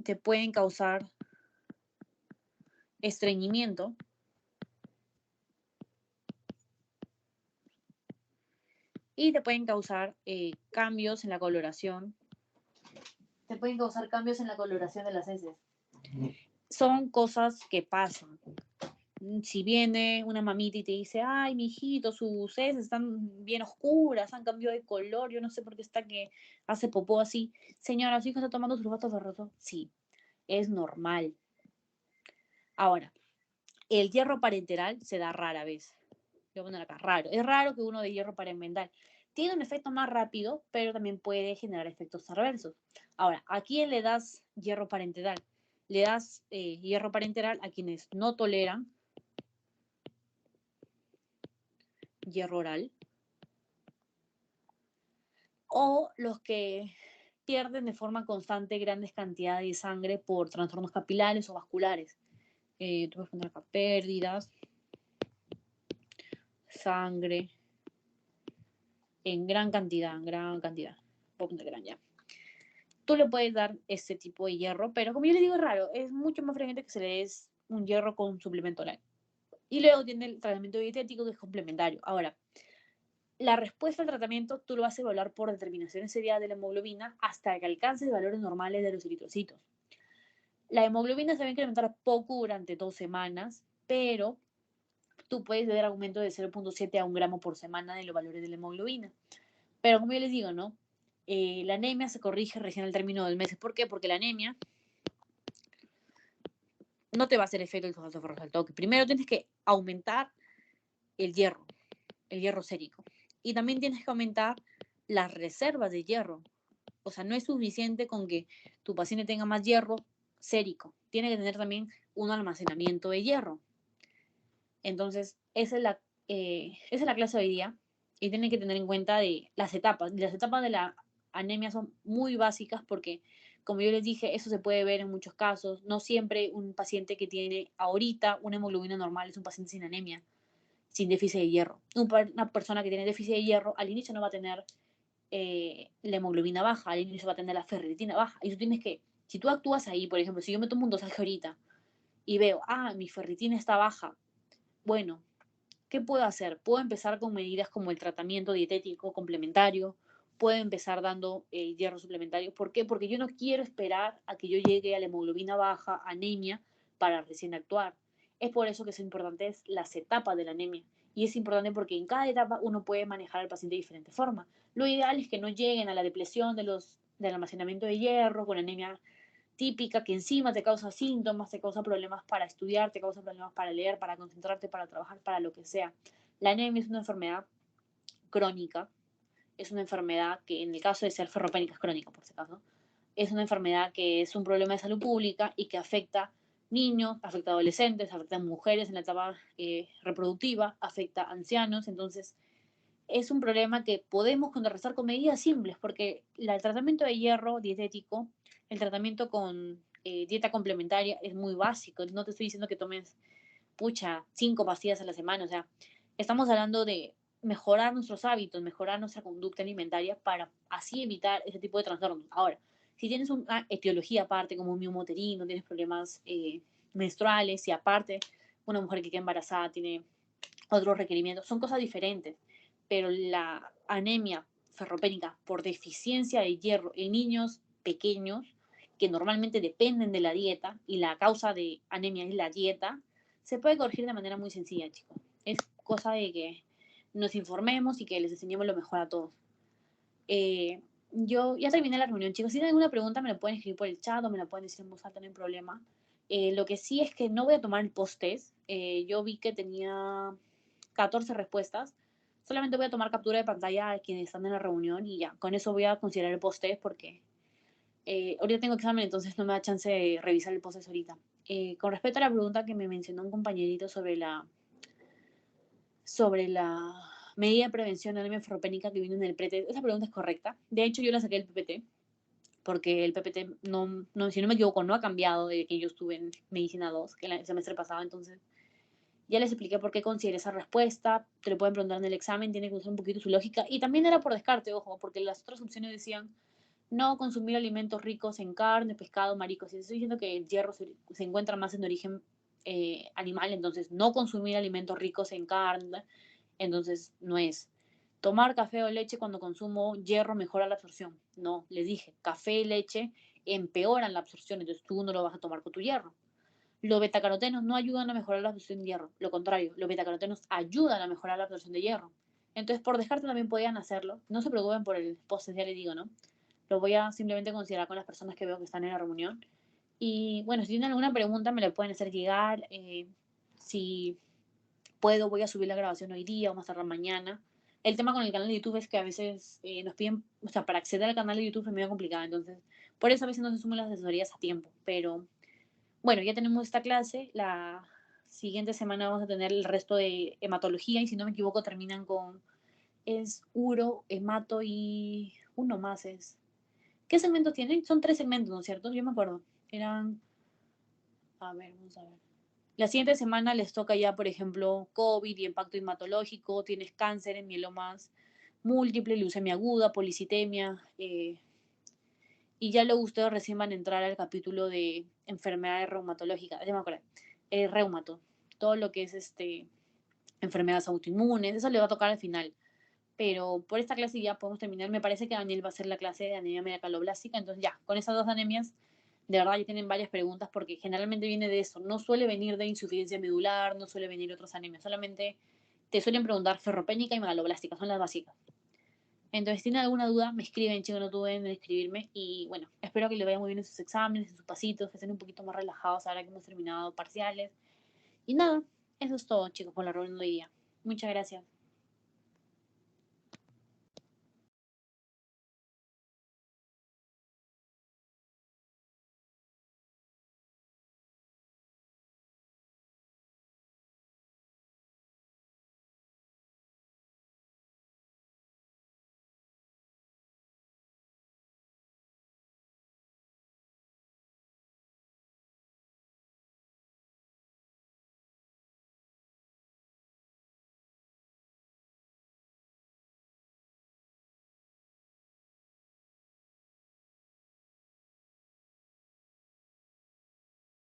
Te pueden causar estreñimiento. Y te pueden causar cambios en la coloración. Te pueden causar cambios en la coloración de las heces. Son cosas que pasan. Si viene una mamita y te dice, ay, mijito, sus heces están bien oscuras, han cambiado de color, yo no sé por qué está que hace popó así. Señora, ¿su hijo está tomando sulfato ferroso? Sí, es normal. Ahora, el hierro parenteral se da rara vez. Voy a poner acá, raro. Es raro que uno de hierro parenteral. Tiene un efecto más rápido, pero también puede generar efectos adversos. Ahora, ¿a quién le das hierro parenteral? Le das hierro parenteral a quienes no toleran hierro oral o los que pierden de forma constante grandes cantidades de sangre por trastornos capilares o vasculares. Tú puedes poner acá pérdidas, sangre, en gran cantidad, en gran cantidad. Voy a poner gran ya. Tú le puedes dar este tipo de hierro, pero como yo les digo, es raro, es mucho más frecuente que se le des un hierro con suplemento oral. Y luego tiene el tratamiento dietético que es complementario. Ahora, la respuesta al tratamiento tú lo vas a evaluar por determinación serial de la hemoglobina hasta que alcances valores normales de los eritrocitos. La hemoglobina se va a incrementar poco durante 2 semanas, pero tú puedes ver aumento de 0.7 a 1 gramo por semana de los valores de la hemoglobina. Pero como yo les digo, ¿no? La anemia se corrige recién al término del mes. ¿Por qué? Porque la anemia no te va a hacer efecto el sulfato ferroso al toque. Primero tienes que aumentar el hierro sérico. Y también tienes que aumentar las reservas de hierro. O sea, no es suficiente con que tu paciente tenga más hierro sérico. Tiene que tener también un almacenamiento de hierro. Entonces, esa es la clase de hoy día y tienen que tener en cuenta de las etapas. Las etapas de la anemia son muy básicas porque, como yo les dije, eso se puede ver en muchos casos. No siempre un paciente que tiene ahorita una hemoglobina normal es un paciente sin anemia, sin déficit de hierro. Una persona que tiene déficit de hierro al inicio no va a tener la hemoglobina baja, al inicio va a tener la ferritina baja. Y tú tienes que, si tú actúas ahí, por ejemplo, si yo me tomo un dosaje ahorita y veo, mi ferritina está baja, bueno, ¿qué puedo hacer? Puedo empezar con medidas como el tratamiento dietético complementario, puedo empezar dando hierro suplementario. ¿Por qué? Porque yo no quiero esperar a que yo llegue a la hemoglobina baja, anemia, para recién actuar. Es por eso que es importante las etapas de la anemia. Y es importante porque en cada etapa uno puede manejar al paciente de diferente forma. Lo ideal es que no lleguen a la depresión del almacenamiento de hierro con anemia típica que encima te causa síntomas, te causa problemas para estudiar, te causa problemas para leer, para concentrarte, para trabajar, para lo que sea. La anemia es una enfermedad crónica, es una enfermedad que en el caso de ser ferropénica es crónica, por si acaso, es una enfermedad que es un problema de salud pública y que afecta niños, afecta a adolescentes, afecta a mujeres en la etapa reproductiva, afecta a ancianos, entonces es un problema que podemos contrarrestar con medidas simples, porque el tratamiento de hierro dietético, el tratamiento con dieta complementaria es muy básico. No te estoy diciendo que tomes, pucha, 5 pastillas a la semana. O sea, estamos hablando de mejorar nuestros hábitos, mejorar nuestra conducta alimentaria para así evitar ese tipo de trastornos. Ahora, si tienes una etiología aparte, como un miomoterino, tienes problemas menstruales y aparte una mujer que queda embarazada tiene otros requerimientos, son cosas diferentes, pero la anemia ferropénica por deficiencia de hierro en niños pequeños que normalmente dependen de la dieta y la causa de anemia es la dieta, se puede corregir de manera muy sencilla, chicos. Es cosa de que nos informemos y que les enseñemos lo mejor a todos. Yo ya terminé la reunión, chicos. Si tienen alguna pregunta, me la pueden escribir por el chat o me la pueden decir en voz alta, no hay problema. Lo que sí es que no voy a tomar el post-test. Yo vi que tenía 14 respuestas. Solamente voy a tomar captura de pantalla a quienes están en la reunión y ya, con eso voy a considerar el post-test porque ahorita tengo examen, entonces no me da chance de revisar el post-test ahorita. Con respecto a la pregunta que me mencionó un compañerito sobre la medida de prevención de anemia ferropénica que vino en el PPT, esa pregunta es correcta. De hecho, yo la saqué del PPT porque el PPT, si no me equivoco, no ha cambiado de que yo estuve en Medicina 2, que el semestre pasado, entonces ya les expliqué por qué consideré esa respuesta, te lo pueden preguntar en el examen, tiene que usar un poquito su lógica, y también era por descarte, ojo, porque las otras opciones decían no consumir alimentos ricos en carne, pescado, mariscos, y estoy diciendo que el hierro se encuentra más en origen animal, entonces no consumir alimentos ricos en carne, entonces no es. Tomar café o leche cuando consumo hierro mejora la absorción. No, les dije, café y leche empeoran la absorción, entonces tú no lo vas a tomar con tu hierro. Los betacarotenos no ayudan a mejorar la absorción de hierro, lo contrario, los betacarotenos ayudan a mejorar la absorción de hierro. Entonces, por descarte también podían hacerlo. No se preocupen por el post, ya les digo, ¿no? Lo voy a simplemente considerar con las personas que veo que están en la reunión. Y bueno, si tienen alguna pregunta me la pueden hacer llegar. Si puedo, voy a subir la grabación hoy día o más tarde mañana. El tema con el canal de YouTube es que a veces nos piden, o sea, para acceder al canal de YouTube es medio complicado, entonces por eso a veces no se suman las asesorías a tiempo, pero bueno, ya tenemos esta clase, la siguiente semana vamos a tener el resto de hematología y si no me equivoco terminan con, es uro, hemato y uno más es. ¿Qué segmentos tienen? Son 3 segmentos, ¿no es cierto? Yo me acuerdo. Eran, a ver, vamos a ver. La siguiente semana les toca ya, por ejemplo, COVID y impacto hematológico, tienes cáncer, mielomas múltiple, leucemia aguda, policitemia, y ya luego ustedes recién van a entrar al capítulo de enfermedades reumatológicas, ya me acuerdo, reumato, todo lo que es enfermedades autoinmunes, eso le va a tocar al final. Pero por esta clase ya podemos terminar. Me parece que Daniel va a hacer la clase de anemia megaloblástica, entonces ya, con esas dos anemias, de verdad ya tienen varias preguntas porque generalmente viene de eso, no suele venir de insuficiencia medular, no suele venir otras anemias, solamente te suelen preguntar ferropénica y megaloblástica, son las básicas. Entonces, si tienen alguna duda, me escriben, chicos, no duden en escribirme. Y bueno, espero que les vaya muy bien en sus exámenes, en sus pasitos, que estén un poquito más relajados ahora que hemos terminado parciales. Y nada, eso es todo, chicos, por la reunión de hoy día. Muchas gracias.